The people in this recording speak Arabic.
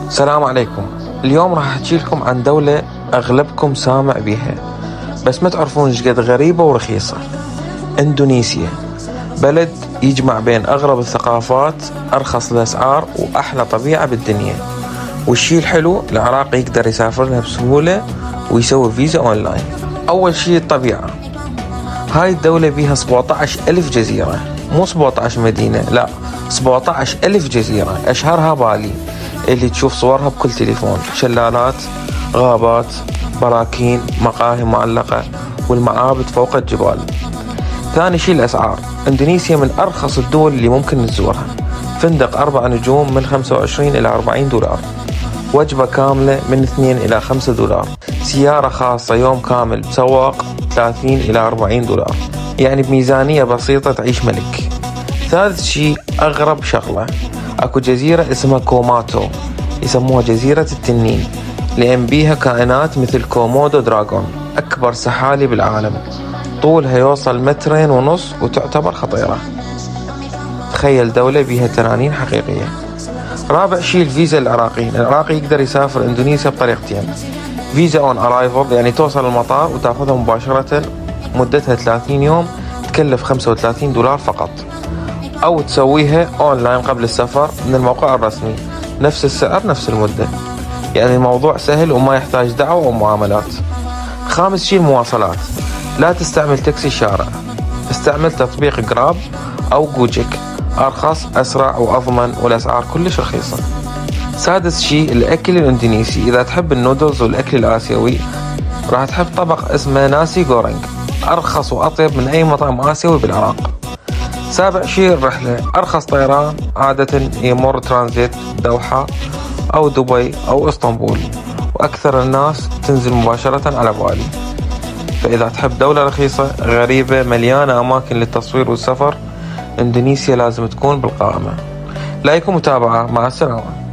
السلام عليكم. اليوم راح احكي لكم عن دولة اغلبكم سامع بيها بس ما تعرفون ايش قد غريبة ورخيصة. اندونيسيا، بلد يجمع بين اغرب الثقافات، ارخص الاسعار واحلى طبيعة بالدنيا. والشي الحلو العراق يقدر يسافر لها بسهولة ويسوي فيزا اونلاين. اول شي الطبيعة، هاي الدولة بيها 17,000 جزيرة، مو 17 مدينة، لا 17,000 جزيرة. اشهرها بالي اللي تشوف صورها بكل تليفون، شلالات، غابات، براكين، مقاهي معلقة والمعابد فوق الجبال. ثاني شيء الأسعار، إندونيسيا من أرخص الدول اللي ممكن تزورها. فندق 4 نجوم من 25 إلى 40 دولار، وجبة كاملة من 2 إلى 5 دولار، سيارة خاصة يوم كامل بسواق 30 إلى 40 دولار، يعني بميزانية بسيطة تعيش ملك. ثالث شيء أغرب شغلة، اكو جزيرة اسمها كوماتو، يسموها جزيرة التنين لأن بيها كائنات مثل كومودو دراغون، أكبر سحالي بالعالم، طولها يوصل 2.5 متر وتعتبر خطيرة. تخيل دولة بيها تنانين حقيقية. رابع شيء الفيزا للعراقيين. العراقي يقدر يسافر اندونيسيا بطريقتين: فيزا اون ارايفل، يعني توصل المطار وتاخذها مباشرة، مدتها 30 يوم، تكلف 35 دولار فقط، أو تسويها أونلاين قبل السفر من الموقع الرسمي، نفس السعر نفس المدة، يعني الموضوع سهل وما يحتاج دعوة ومعاملات. خامس شيء المواصلات، لا تستعمل تاكسي شارع، استعمل تطبيق جراب أو جوجيك، أرخص أسرع وأضمن والأسعار كلش رخيصة. سادس شيء الأكل الإندونيسي، إذا تحب النودلز والأكل الآسيوي راح تحب طبق اسمه ناسي غورينج، أرخص وأطيب من أي مطعم آسيوي بالعراق. سابع شيء الرحلة، أرخص طيران عادة يمر ترانزيت دوحة أو دبي أو اسطنبول، وأكثر الناس تنزل مباشرة على بالي. فإذا تحب دولة رخيصة غريبة مليانة أماكن للتصوير والسفر، إندونيسيا لازم تكون بالقائمة. لايك ومتابعة، مع السلامة.